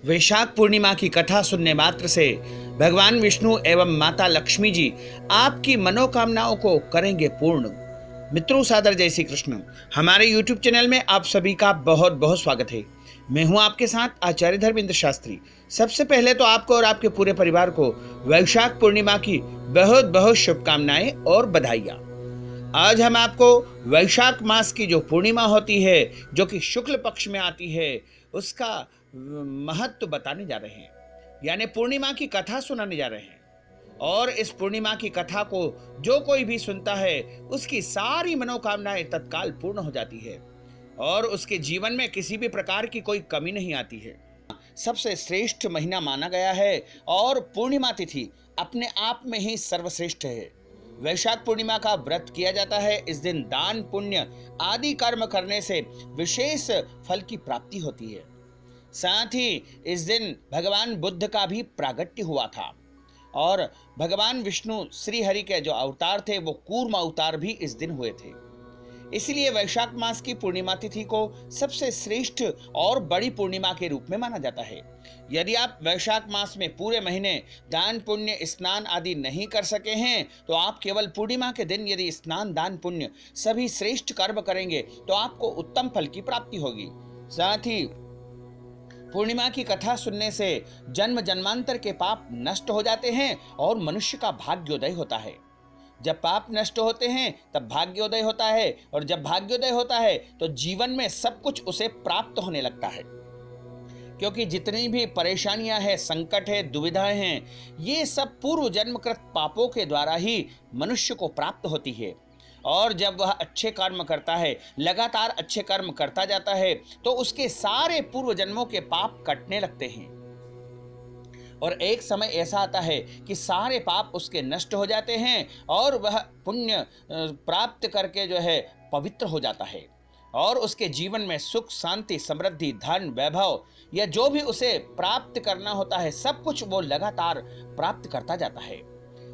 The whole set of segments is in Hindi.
वैशाख पूर्णिमा की कथा सुनने मात्र से भगवान विष्णु एवं माता लक्ष्मी जी आपकी मनोकामनाओं को करेंगे पूर्ण। मित्रों, सादर जय श्री कृष्ण। हमारे YouTube चैनल में आप सभी का बहुत बहुत स्वागत है। मैं हूं आपके साथ आचार्य धर्मेंद्र शास्त्री। सबसे पहले तो आपको और आपके पूरे परिवार को वैशाख पूर्णिमा की बहुत बहुत शुभकामनाएं और बधाइयां। आज हम आपको वैशाख मास की जो पूर्णिमा होती है, जो कि शुक्ल पक्ष में आती है, उसका महत्व बताने जा रहे हैं, यानी पूर्णिमा की कथा सुनाने जा रहे हैं। और इस पूर्णिमा की कथा को जो कोई भी सुनता है, उसकी सारी मनोकामनाएं तत्काल पूर्ण हो जाती है और उसके जीवन में किसी भी प्रकार की कोई कमी नहीं आती है। सबसे श्रेष्ठ महीना माना गया है और पूर्णिमा तिथि अपने आप में ही सर्वश्रेष्ठ है। वैशाख पूर्णिमा का व्रत किया जाता है। इस दिन दान पुण्य आदि कर्म करने से विशेष फल की प्राप्ति होती है। साथ ही इस दिन भगवान बुद्ध का भी प्रागट्य हुआ था और भगवान विष्णु श्री हरि के जो अवतार थे वो कूर्म अवतार भी इस दिन हुए थे। इसलिए वैशाख मास की पूर्णिमा तिथि को सबसे श्रेष्ठ और बड़ी पूर्णिमा के रूप में माना जाता है। यदि आप वैशाख मास में पूरे महीने दान पुण्य स्नान आदि नहीं कर सके हैं, तो आप केवल पूर्णिमा के दिन यदि स्नान दान पुण्य सभी श्रेष्ठ कर्म करेंगे तो आपको उत्तम फल की प्राप्ति होगी। साथ ही पूर्णिमा की कथा सुनने से जन्म जन्मांतर के पाप नष्ट हो जाते हैं और मनुष्य का भाग्योदय होता है। जब पाप नष्ट होते हैं तब भाग्योदय होता है, और जब भाग्योदय होता है तो जीवन में सब कुछ उसे प्राप्त होने लगता है। क्योंकि जितनी भी परेशानियां हैं, संकट है, दुविधाएं हैं, ये सब पूर्व जन्मकृत पापों के द्वारा ही मनुष्य को प्राप्त होती है। और जब वह अच्छे कर्म करता है, लगातार अच्छे कर्म करता जाता है, तो उसके सारे पूर्व जन्मों के पाप कटने लगते हैं और एक समय ऐसा आता है कि सारे पाप उसके नष्ट हो जाते हैं और वह पुण्य प्राप्त करके जो है पवित्र हो जाता है और उसके जीवन में सुख शांति समृद्धि धन वैभव या जो भी उसे प्राप्त करना होता है, सब कुछ वो लगातार प्राप्त करता जाता है।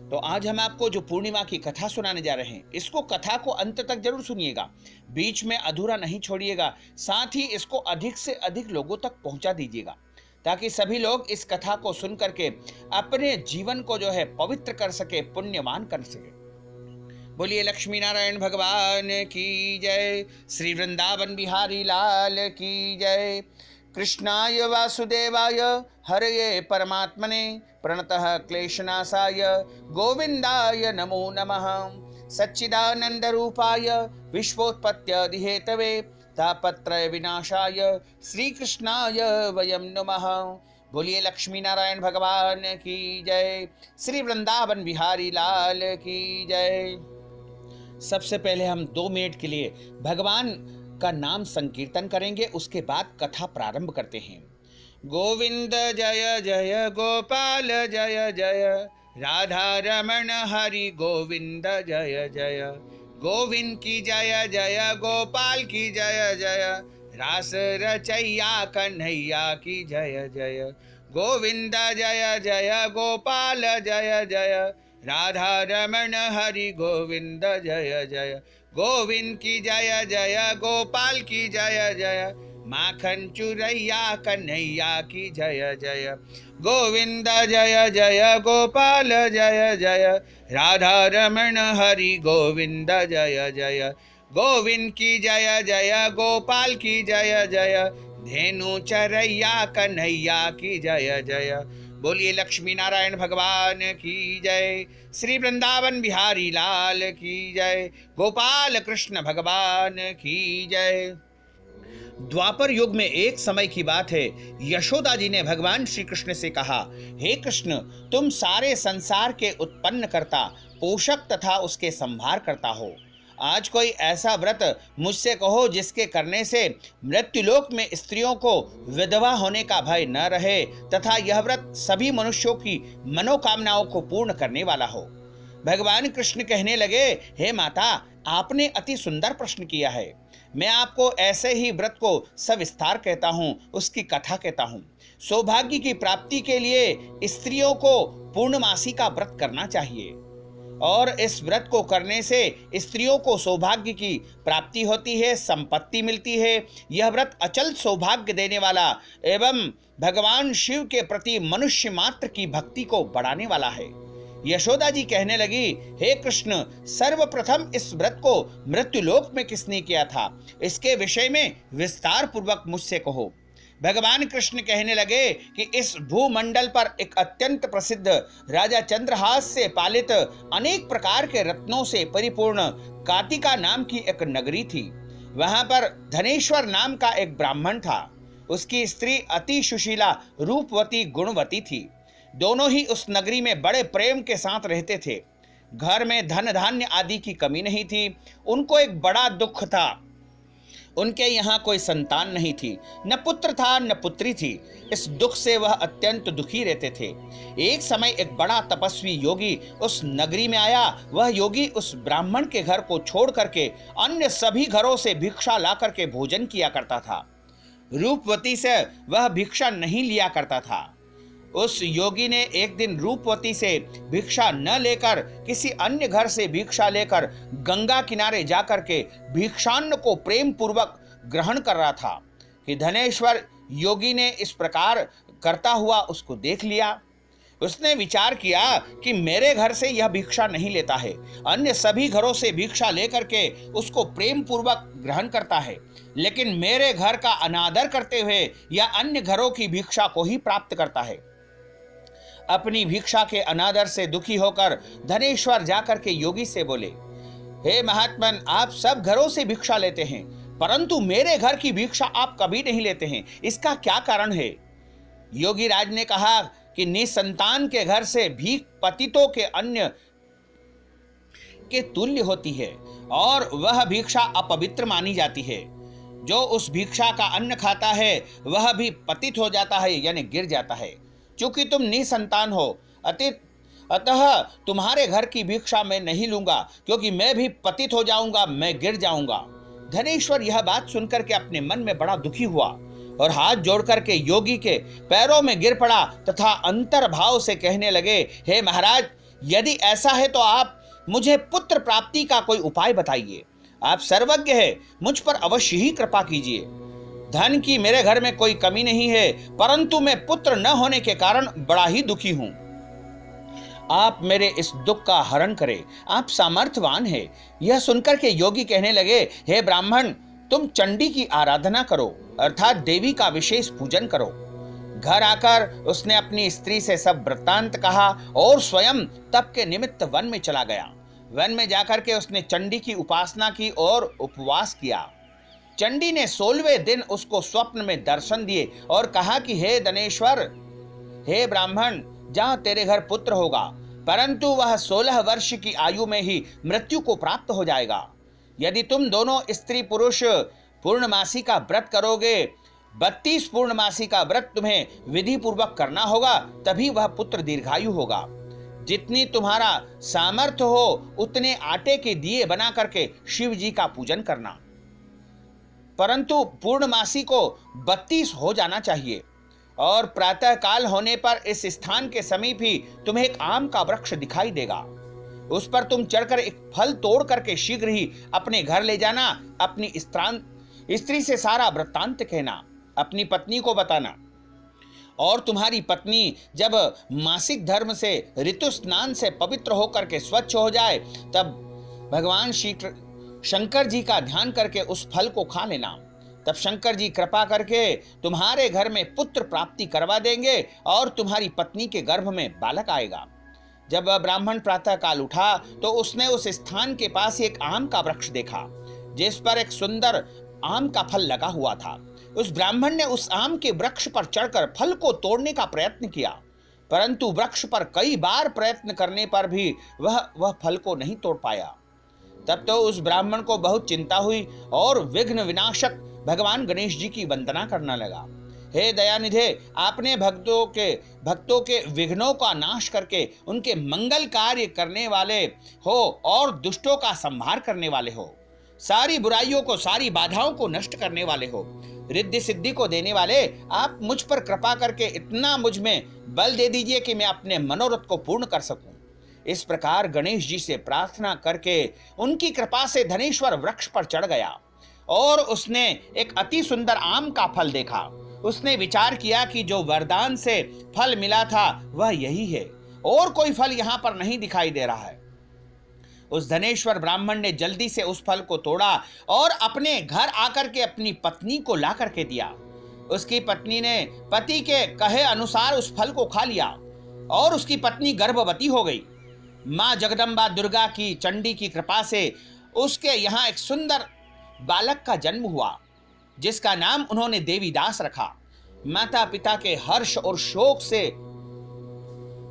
तो आज हम आपको जो पूर्णिमा की कथा सुनाने जा रहे हैं, इसको कथा को अंत तक जरूर सुनिएगा, बीच में अधूरा नहीं छोड़िएगा। साथ ही इसको अधिक से अधिक लोगों तक पहुंचा दीजिएगा ताकि सभी लोग इस कथा को सुन करके अपने जीवन को जो है पवित्र कर सके, पुण्यवान कर सके। बोलिए लक्ष्मी नारायण भगवान की जय। श्री वृंदावन बिहारी लाल की जय। कृष्णाय वासुदेवाय हरये परमात्मने प्रणतः क्लेशनाशाय गोविंदाय नमो नमः। सच्चिदानंद रूपाय विश्वोत्पत्त्यधिहेतवे तापत्रय विनाशाय श्री कृष्णाय वयं नमः। बोलिए लक्ष्मी नारायण भगवान की जय। श्री वृंदावन बिहारी लाल की जय। सबसे पहले हम 2 मिनट के लिए भगवान का नाम संकीर्तन करेंगे, उसके बाद कथा प्रारंभ करते हैं। गोविंद जय जय गोपाल जय जय राधा रमण हरि गोविंद जय जय। गोविंद की जय जय गोपाल की जय जय रास रचैया कन्हैया की जय जय। गोविंद जय जय गोपाल जय जय राधा रमण हरि गोविंद जय जय। गोविंद की जय जय गोपाल की जय जय माखन चुरैया कन्हैया की जय जय। गोविंद जय जय गोपाल जय जय राधा रमण हरि गोविंद जय जय। गोविंद की जय जय गोपाल की जय जय धेनु चरैया कन्हैया की जय जय। बोलिए लक्ष्मी नारायण भगवान की जय। श्री वृंदावन बिहारी लाल की जय। गोपाल कृष्ण भगवान की जय। द्वापर युग में एक समय की बात है, यशोदा जी ने भगवान श्री कृष्ण से कहा, हे कृष्ण, तुम सारे संसार के उत्पन्न करता, पोषक तथा उसके संभार करता हो। आज कोई ऐसा व्रत मुझसे कहो जिसके करने से मृत्युलोक में स्त्रियों को विधवा होने का भय न रहे तथा यह व्रत सभी मनुष्यों की मनोकामनाओं को पूर्ण करने वाला हो। भगवान कृष्ण कहने लगे, हे माता, आपने अति सुंदर प्रश्न किया है। मैं आपको ऐसे ही व्रत को सविस्तार कहता हूँ, उसकी कथा कहता हूँ। सौभाग्य की प्राप्ति के लिए स्त्रियों को पूर्णमासी का व्रत करना चाहिए। और इस व्रत को करने से स्त्रियों को सौभाग्य की प्राप्ति होती है, संपत्ति मिलती है। यह व्रत अचल सौभाग्य देने वाला एवं भगवान शिव के प्रति मनुष्य मात्र की भक्ति को बढ़ाने वाला है। यशोदा जी कहने लगी, हे कृष्ण, सर्वप्रथम इस व्रत को मृत्युलोक में किसने किया था, इसके विषय में विस्तार पूर्वक मुझसे कहो। भगवान कृष्ण कहने लगे कि इस भूमंडल पर एक अत्यंत प्रसिद्ध राजा चंद्रहास से पालित अनेक प्रकार के रत्नों से परिपूर्ण कातिका नाम की एक नगरी थी। वहां पर धनेश्वर नाम का एक ब्राह्मण था। उसकी स्त्री अति सुशीला, रूपवती, गुणवती थी। दोनों ही उस नगरी में बड़े प्रेम के साथ रहते थे। घर में धन धान्य आदि की कमी नहीं थी। उनको एक बड़ा दुख था, उनके यहाँ कोई संतान नहीं थी, न पुत्र था न पुत्री थी। इस दुख से वह अत्यंत दुखी रहते थे। एक समय एक बड़ा तपस्वी योगी उस नगरी में आया। वह योगी उस ब्राह्मण के घर को छोड़ करके अन्य सभी घरों से भिक्षा ला करके भोजन किया करता था। रूपवती से वह भिक्षा नहीं लिया करता था। उस योगी ने एक दिन रूपवती से भिक्षा न लेकर किसी अन्य घर से भिक्षा लेकर गंगा किनारे जाकर के भिक्षान्न को प्रेम पूर्वक ग्रहण कर रहा था कि धनेश्वर योगी ने इस प्रकार करता हुआ उसको देख लिया। उसने विचार किया कि मेरे घर से यह भिक्षा नहीं लेता है, अन्य सभी घरों से भिक्षा लेकर के उसको प्रेम पूर्वक ग्रहण करता है, लेकिन मेरे घर का अनादर करते हुए या अन्य घरों की भिक्षा को ही प्राप्त करता है। अपनी भिक्षा के अनादर से दुखी होकर धनेश्वर जाकर के योगी से बोले, हे महात्मन, आप सब घरों से भिक्षा लेते हैं, परंतु मेरे घर की भिक्षा आप कभी नहीं लेते हैं, इसका क्या कारण है? योगी राज ने कहा कि निसंतान के घर से भीख पतितों के अन्य के तुल्य होती है और वह भिक्षा अपवित्र मानी जाती है। जो उस भिक्षा का अन्न खाता है वह भी पतित हो जाता है, यानी गिर जाता है। चूंकि तुम निसंतान हो, अतः तुम्हारे घर की भिक्षा मैं नहीं लूंगा, क्योंकि मैं भी पतित हो जाऊंगा, मैं गिर जाऊंगा। धनेश्वर यह बात सुनकर के अपने मन में बड़ा दुखी हुआ और हाथ जोड़कर के योगी के पैरों में गिर पड़ा तथा अंतर भाव से कहने लगे, हे महाराज, यदि ऐसा है तो आप मुझे पुत्र प्राप्ति का कोई उपाय बताइए। आप सर्वज्ञ है, मुझ पर अवश्य ही कृपा कीजिए। धन की मेरे घर में कोई कमी नहीं है, परंतु मैं पुत्र न होने के कारण बड़ा ही दुखी हूं। आप मेरे इस दुख का हरण करें, आप सामर्थ्यवान हैं। यह सुनकर के योगी कहने लगे, हे ब्राह्मण, तुम चंडी की आराधना करो, अर्थात देवी का विशेष पूजन करो। घर आकर उसने अपनी स्त्री से सब वृत्तांत कहा और स्वयं तप के निमित्त वन में चला गया। वन में जाकर के उसने चंडी की उपासना की और उपवास किया। चंडी ने 16वें दिन उसको स्वप्न में दर्शन दिए और कहा कि हे धनेश्वर, हे ब्राह्मण, जहां तेरे घर पुत्र होगा, परंतु वह 16 वर्ष की आयु में ही मृत्यु को प्राप्त हो जाएगा। यदि तुम दोनों स्त्री पुरुष पूर्णमासी का व्रत करोगे, 32 पूर्णमासी का व्रत तुम्हें विधि पूर्वक करना होगा, तभी वह पुत्र दीर्घायु होगा। जितनी तुम्हारा सामर्थ्य हो उतने आटे के दिए बना करके शिव जी का पूजन करना, परंतु पूर्णमासी को 32 हो जाना चाहिए। और प्रातः काल होने पर इस स्थान के समीप ही तुम्हें एक आम का वृक्ष दिखाई देगा। उस पर तुम चढ़कर एक फल तोड़ करके शीघ्र ही अपने घर ले जाना। अपनी स्त्री से सारा वृत्तांत कहना, अपनी पत्नी को बताना, और तुम्हारी पत्नी जब मासिक धर्म से ऋतु स्नान से पवित्र होकर के स्वच्छ हो जाए, तब भगवान श्री शंकर जी का ध्यान करके उस फल को खा लेना। तब शंकर जी कृपा करके तुम्हारे घर में पुत्र प्राप्ति करवा देंगे और तुम्हारी पत्नी के गर्भ में बालक आएगा। जब ब्राह्मण प्रातः काल उठा तो उसने उस स्थान के पास एक आम का वृक्ष देखा, जिस पर एक सुंदर आम का फल लगा हुआ था। उस ब्राह्मण ने उस आम के वृक्ष पर चढ़कर फल को तोड़ने का प्रयत्न किया, परंतु वृक्ष पर कई बार प्रयत्न करने पर भी वह फल को नहीं तोड़ पाया। तब तो उस ब्राह्मण को बहुत चिंता हुई और विघ्न विनाशक भगवान गणेश जी की वंदना करने लगा। हे दयानिधे, आपने भक्तों के विघ्नों का नाश करके उनके मंगल कार्य करने वाले हो और दुष्टों का संहार करने वाले हो, सारी बुराइयों को, सारी बाधाओं को नष्ट करने वाले हो, रिद्धि सिद्धि को देने वाले। आप मुझ पर कृपा करके इतना मुझ में बल दे दीजिए कि मैं अपने मनोरथ को पूर्ण कर सकूं। इस प्रकार गणेश जी से प्रार्थना करके उनकी कृपा से धनेश्वर वृक्ष पर चढ़ गया और उसने एक अति सुंदर आम का फल देखा। उसने विचार किया कि जो वरदान से फल मिला था वह यही है, और कोई फल यहाँ पर नहीं दिखाई दे रहा है। उस धनेश्वर ब्राह्मण ने जल्दी से उस फल को तोड़ा और अपने घर आकर के अपनी पत्नी को ला करके दिया। उसकी पत्नी ने पति के कहे अनुसार उस फल को खा लिया और उसकी पत्नी गर्भवती हो गई। माँ जगदम्बा दुर्गा की चंडी की कृपा से उसके यहाँ एक सुंदर बालक का जन्म हुआ, जिसका नाम उन्होंने देवीदास रखा। माता पिता के हर्ष और शोक से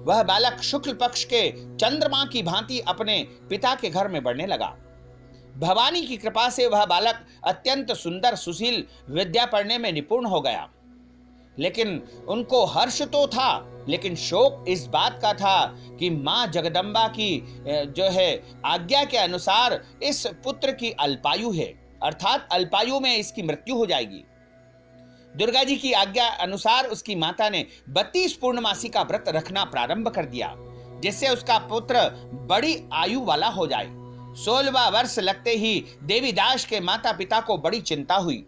वह बालक शुक्ल पक्ष के चंद्रमा की भांति अपने पिता के घर में बढ़ने लगा। भवानी की कृपा से वह बालक अत्यंत सुंदर सुशील, विद्या पढ़ने में निपुण हो गया। लेकिन उनको हर्ष तो था, लेकिन शोक इस बात का था कि मां जगदम्बा की जो है आज्ञा के अनुसार इस पुत्र की अल्पायु है, अर्थात अल्पायु में इसकी मृत्यु हो जाएगी। दुर्गा जी की आज्ञा अनुसार उसकी माता ने 32 पूर्णमासी का व्रत रखना प्रारंभ कर दिया, जिससे उसका पुत्र बड़ी आयु वाला हो जाए। 16वां वर्ष लगते ही देवीदास के माता पिता को बड़ी चिंता हुई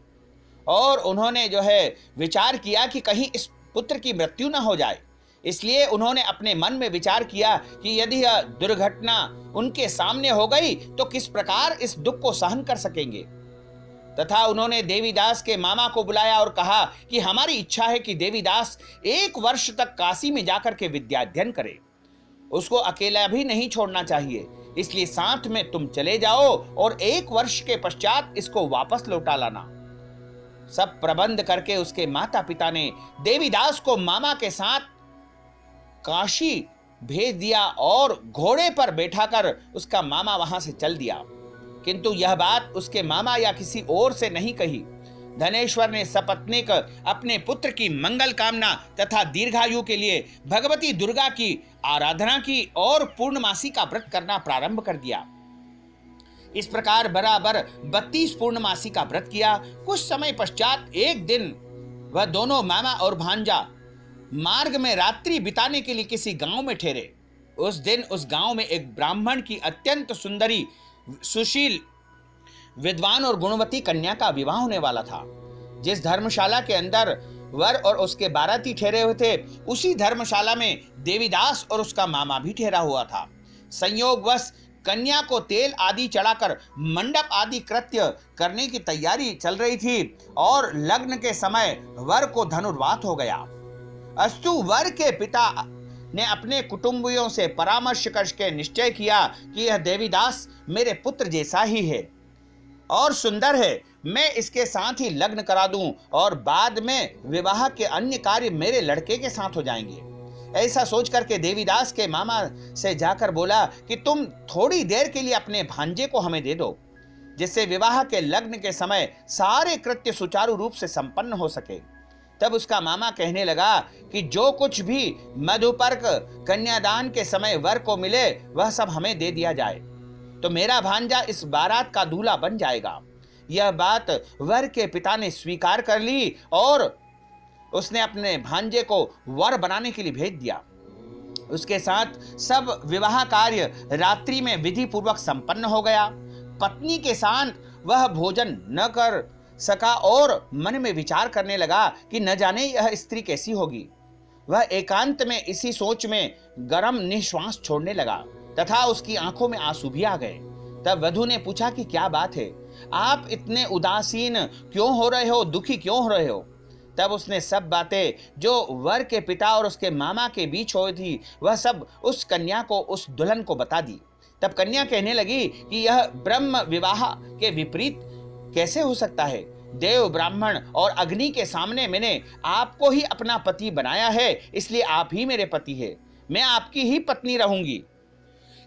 और उन्होंने जो है विचार किया कि कहीं इस पुत्र की मृत्यु न हो जाए। इसलिए उन्होंने अपने मन में विचार किया कि यदि यह दुर्घटना उनके सामने हो गई तो किस प्रकार इस दुख को सहन कर सकेंगे। तथा उन्होंने देवीदास के मामा को बुलाया और कहा कि हमारी इच्छा है कि देवीदास 1 वर्ष तक काशी में जाकर के विद्या अध्ययन करे। उसको अकेला भी नहीं छोड़ना चाहिए, इसलिए साथ में तुम चले जाओ और 1 वर्ष के पश्चात इसको वापस लौटा लाना। सब प्रबंध करके उसके माता पिता ने देवीदास को मामा के साथ काशी भेज दिया और घोड़े पर बैठाकर उसका मामा वहां से चल दिया। किंतु यह बात उसके मामा या किसी और से नहीं कही। धनेश्वर ने सपत्नीक अपने पुत्र की मंगल कामना तथा दीर्घायु के लिए भगवती दुर्गा की आराधना की और पूर्णमासी का व्रत करना प्रारंभ कर दिया। इस प्रकार बराबर 32 पूर्णमासी का व्रत किया। कुछ समय पश्चात एक दिन वह दोनों मामा और भांजा मार्ग में रात्रि बिताने के लिए किसी गांव में ठहरे। उस दिन उस गांव में एक ब्राह्मण की अत्यंत सुंदरी, सुशील, विद्वान और गुणवती कन्या का विवाह होने वाला था। जिस धर्मशाला के अंदर वर और उसके बाराती ठहरे हुए थे, उसी धर्मशाला में देवीदास और उसका मामा भी ठहरा हुआ था। संयोगवश कन्या को तेल आदि चढ़ाकर मंडप आदि कृत्य करने की तैयारी चल रही थी और लग्न के समय वर को धनुर्वात हो गया। अस्तु वर के पिता ने अपने कुटुंबियों से परामर्श करके निश्चय किया कि यह देवीदास मेरे पुत्र जैसा ही है और सुंदर है, मैं इसके साथ ही लग्न करा दूं और बाद में विवाह के अन्य कार्य मेरे लड़के के साथ हो जाएंगे। ऐसा सोच करके देवीदास के मामा से जाकर बोला कि तुम थोड़ी देर के लिए अपने भांजे को हमें दे दो, जिससे विवाह के लग्न के समय सारे कृत्य सुचारू रूप से संपन्न हो सके। तब उसका मामा कहने लगा कि जो कुछ भी मधुपर्क कन्यादान के समय वर को मिले वह सब हमें दे दिया जाए, तो मेरा भांजा इस बारात का दूल्हा बन जाएगा। यह बात वर के पिता ने स्वीकार कर ली और उसने अपने भांजे को वर बनाने के लिए भेज दिया। उसके साथ सब विवाह कार्य रात्रि में विधि पूर्वक संपन्न हो गया। पत्नी के साथ वह भोजन न कर सका और मन में विचार करने लगा कि न जाने यह स्त्री कैसी होगी। वह एकांत में इसी सोच में गरम निश्वास छोड़ने लगा तथा उसकी आंखों में आंसू भी आ गए। तब वधू ने पूछा कि क्या बात है, आप इतने उदासीन क्यों हो रहे हो, दुखी क्यों हो रहे हो। तब उसने सब बातें जो वर के पिता और उसके मामा के बीच हुई थी वह सब उस कन्या को, उस दुल्हन को बता दी। तब कन्या कहने लगी कि यह ब्रह्म विवाह के विपरीत कैसे हो सकता है। देव, ब्राह्मण और अग्नि के सामने मैंने आपको ही अपना पति बनाया है, इसलिए आप ही मेरे पति है। मैं आपकी ही पत्नी रहूंगी,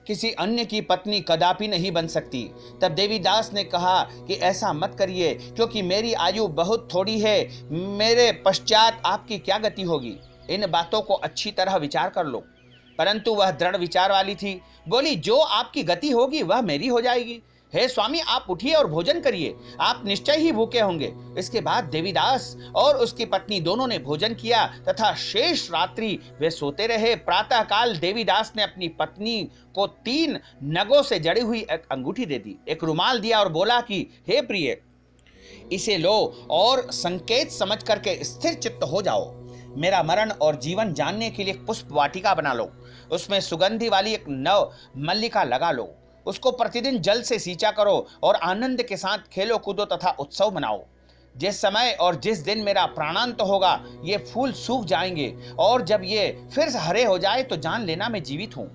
किसी अन्य की पत्नी कदापि नहीं बन सकती। तब देवीदास ने कहा कि ऐसा मत करिए, क्योंकि मेरी आयु बहुत थोड़ी है, मेरे पश्चात आपकी क्या गति होगी। इन बातों को अच्छी तरह विचार कर लो। परंतु वह दृढ़ विचार वाली थी, बोली जो आपकी गति होगी वह मेरी हो जाएगी। हे स्वामी, आप उठिए और भोजन करिए, आप निश्चय ही भूखे होंगे। इसके बाद देवीदास और उसकी पत्नी दोनों ने भोजन किया तथा शेष रात्रि वे सोते रहे। प्रातः काल देवीदास ने अपनी पत्नी को 3 नगों से जड़ी हुई एक अंगूठी दे दी, एक रुमाल दिया और बोला कि हे प्रिय, इसे लो और संकेत समझ करके स्थिर चित्त हो जाओ। मेरा मरण और जीवन जानने के लिए एक पुष्प वाटिका बना लो, उसमें सुगंधि वाली एक नव मल्लिका लगा लो, उसको प्रतिदिन जल से सींचा करो और आनंद के साथ खेलो कूदो तथा उत्सव मनाओ। जिस समय और जिस दिन मेरा प्राणांत होगा ये फूल सूख जाएंगे और जब ये फिर से हरे हो जाए तो जान लेना मैं जीवित हूं।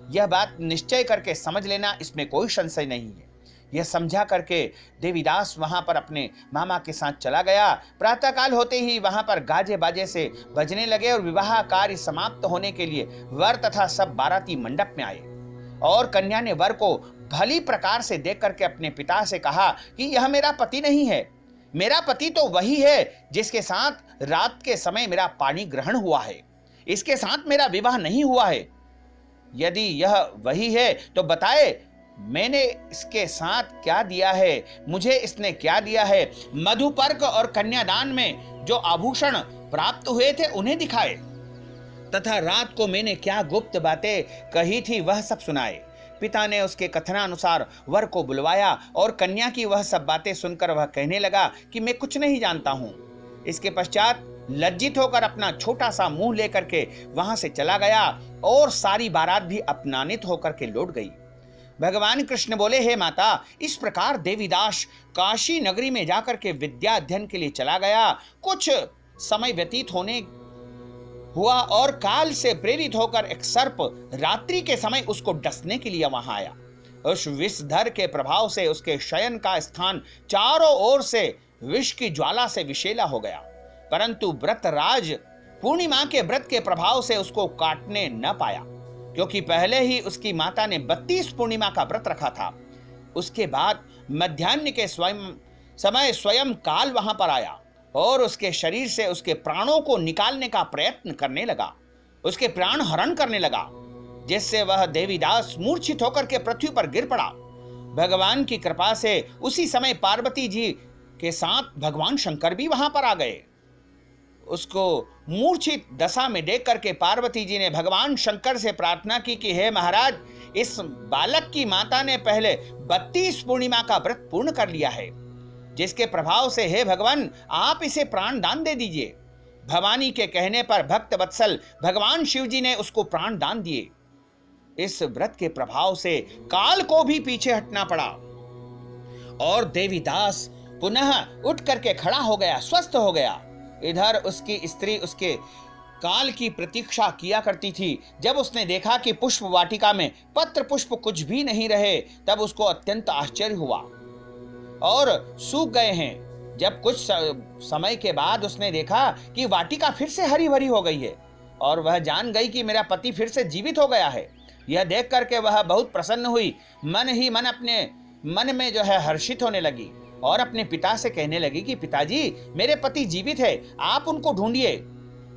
यह बात निश्चय करके समझ लेना, इसमें कोई संशय नहीं है। यह समझा करके देवीदास वहां पर अपने मामा के साथ चला गया। प्रातःकाल होते ही वहां पर गाजे बाजे से बजने लगे और विवाह कार्य समाप्त होने के लिए वर तथा सब बाराती मंडप में आए और कन्या ने वर को भली प्रकार से देख करके अपने पिता से कहा कि यह मेरा पति नहीं है, मेरा पति तो वही है जिसके साथ रात के समय मेरा पानी ग्रहण हुआ है, इसके साथ मेरा विवाह नहीं हुआ है। यदि यह वही है तो बताए मैंने इसके साथ क्या दिया है, मुझे इसने क्या दिया है। मधुपर्क और कन्यादान में जो आभूषण प्राप्त हुए थे उन्हें दिखाए तथा रात को मैंने क्या गुप्त बातें कही थी वह सब सुनाए। पिता ने उसके कथनानुसार वर को बुलवाया और कन्या की वह सब बातें सुनकर वह कहने लगा कि मैं कुछ नहीं जानता हूं। इसके पश्चात लज्जित होकर अपना छोटा सा मुंह लेकर के वहां से चला गया और सारी बारात भी अपमानित होकर के लौट गई। भगवान कृष्ण बोले, हे माता, इस प्रकार देवीदास काशी नगरी में जाकर के विद्या अध्ययन के लिए चला गया। कुछ समय व्यतीत होने हुआ और काल से प्रेरित होकर एक सर्प रात्रि के समय उसको डसने के लिए वहां आया। उस विषधर के प्रभाव से उसके शयन का स्थान चारों ओर से विष की ज्वाला से विषैला हो गया, परंतु व्रतराज पूर्णिमा के व्रत के प्रभाव से उसको काटने न पाया, क्योंकि पहले ही उसकी माता ने 32 पूर्णिमा का व्रत रखा था। उसके बाद मध्याह्न के समय स्वयं काल वहां पर आया और उसके शरीर से उसके प्राणों को निकालने का प्रयत्न करने लगा, उसके प्राण हरण करने लगा, जिससे वह देवीदास मूर्छित होकर के पृथ्वी पर गिर पड़ा। भगवान की कृपा से उसी समय पार्वती जी के साथ भगवान शंकर भी वहां पर आ गए। उसको मूर्छित दशा में देख करके पार्वती जी ने भगवान शंकर से प्रार्थना की कि हे महाराज, इस बालक की माता ने पहले 32 पूर्णिमा का व्रत पूर्ण कर लिया है, जिसके प्रभाव से हे भगवान आप इसे प्राण दान दे दीजिए। भवानी के कहने पर भक्त वत्सल भगवान शिव जी ने उसको प्राण दान दिए। इस व्रत के प्रभाव से काल को भी पीछे हटना पड़ा और देवीदास पुनः उठ करके खड़ा हो गया, स्वस्थ हो गया। इधर उसकी स्त्री उसके काल की प्रतीक्षा किया करती थी। जब उसने देखा कि पुष्प वाटिका में पत्र पुष्प कुछ भी नहीं रहे, तब उसको अत्यंत आश्चर्य हुआ और सूख गए हैं। जब कुछ समय के बाद उसने देखा कि वाटिका फिर से हरी भरी हो गई है और वह जान गई कि मेरा पति फिर से जीवित हो गया है। यह देख करके वह बहुत प्रसन्न हुई, मन ही मन अपने मन में हर्षित होने लगी और अपने पिता से कहने लगी कि पिताजी, मेरे पति जीवित है, आप उनको ढूंढिए।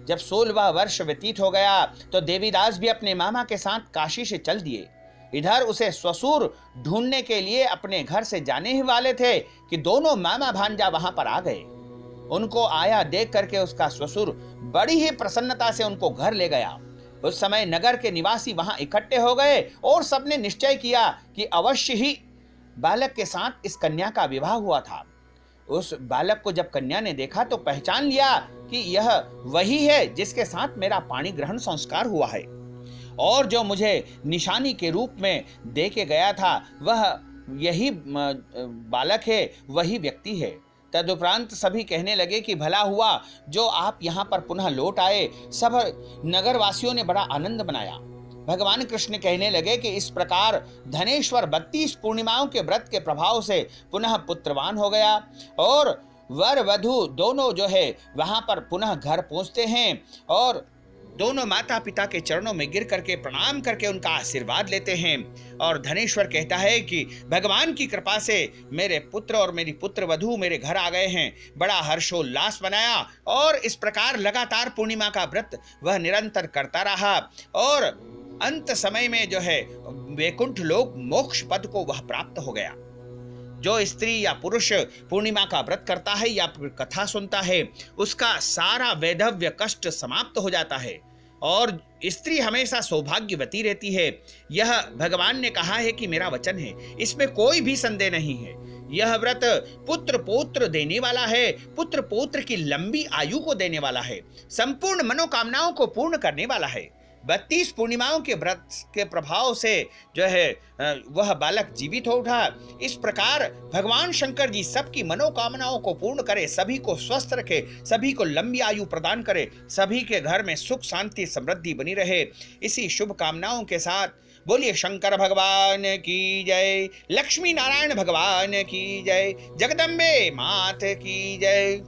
जब 16वां वर्ष व्यतीत हो गया तो देवीदास भी अपने मामा के साथ काशी से चल दिए। इधर उसे ससुर ढूंढने के लिए अपने घर से जाने ही वाले थे कि दोनों मामा भांजा वहां पर आ गए। उनको आया देख करके उसका ससुर बड़ी ही प्रसन्नता से उनको घर ले गया। उस समय नगर के निवासी वहां इकट्ठे हो गए और सबने निश्चय किया कि अवश्य ही बालक के साथ इस कन्या का विवाह हुआ था। उस बालक को जब कन्या ने देखा तो पहचान लिया कि यह वही है जिसके साथ मेरा पाणी ग्रहण संस्कार हुआ है और जो मुझे निशानी के रूप में दे के गया था वह यही बालक है, वही व्यक्ति है। तदुपरांत सभी कहने लगे कि भला हुआ जो आप यहाँ पर पुनः लौट आए। सब नगरवासियों ने बड़ा आनंद मनाया। भगवान कृष्ण कहने लगे कि इस प्रकार धनेश्वर 32 पूर्णिमाओं के व्रत के प्रभाव से पुनः पुत्रवान हो गया और वर वधू दोनों वहां पर पुनः घर पहुंचते हैं और दोनों माता पिता के चरणों में गिर करके प्रणाम करके उनका आशीर्वाद लेते हैं। और धनेश्वर कहता है कि भगवान की कृपा से मेरे पुत्र और मेरी पुत्र वधू मेरे घर आ गए हैं। बड़ा हर्षोल्लास बनाया और इस प्रकार लगातार पूर्णिमा का व्रत वह निरंतर करता रहा और अंत समय में वैकुंठ लोक मोक्ष पद को वह प्राप्त हो गया। जो स्त्री या पुरुष पूर्णिमा का व्रत करता है या कथा सुनता है, उसका सारा वैधव्य कष्ट समाप्त हो जाता है और स्त्री हमेशा सौभाग्यवती रहती है। यह भगवान ने कहा है कि मेरा वचन है, इसमें कोई भी संदेह नहीं है। यह व्रत पुत्र पौत्र देने वाला है, पुत्र पौत्र की लंबी आयु को देने वाला है, संपूर्ण मनोकामनाओं को पूर्ण करने वाला है। 32 पूर्णिमाओं के व्रत के प्रभाव से जो है वह बालक जीवित हो उठा। इस प्रकार भगवान शंकर जी सबकी मनोकामनाओं को पूर्ण करे, सभी को स्वस्थ रखे, सभी को लंबी आयु प्रदान करे, सभी के घर में सुख शांति समृद्धि बनी रहे। इसी शुभ कामनाओं के साथ बोलिए शंकर भगवान की जय, लक्ष्मी नारायण भगवान की जय, जगदम्बे मात की जय।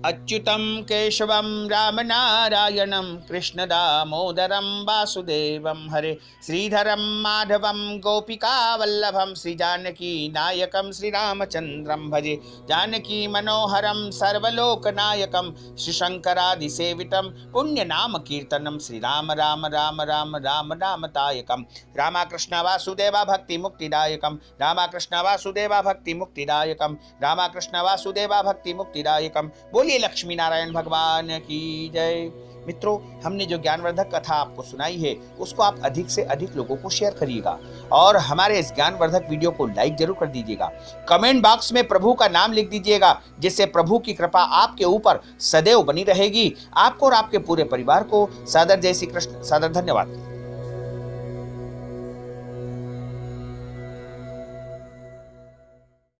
अच्युतं केशवं राम नारायणं कृष्ण दामोदरं वासुदेवं हरे, श्रीधरं माधवं गोपिका वल्लभं, श्री जानकी नायकं श्रीरामचंद्रं भजे, जानकी मनोहरं सर्वलोकनायकं, श्री शंकरादिसेवितं पुण्य नाम कीर्तनं, श्री राम राम राम राम राम नामतायकं, रामकृष्ण वासुदेवा भक्ति मुक्तिदायकं, रामकृष्ण वासुदेवा भक्ति मुक्तिदायकं, रामकृष्ण वासुदेवा भक्ति मुक्तिदायकं। बोलिए लक्ष्मी नारायण भगवान की जय। मित्रों, हमने जो ज्ञानवर्धक कथा आपको सुनाई है उसको आप अधिक से अधिक लोगों को शेयर करिएगा और हमारे इस ज्ञानवर्धक वीडियो को लाइक जरूर कर दीजिएगा। कमेंट बॉक्स में प्रभु का नाम लिख दीजिएगा, जिससे प्रभु की कृपा आपके ऊपर सदैव बनी रहेगी। आपको और आपके पूरे परिवार को सादर जय श्री कृष्ण, सादर धन्यवाद।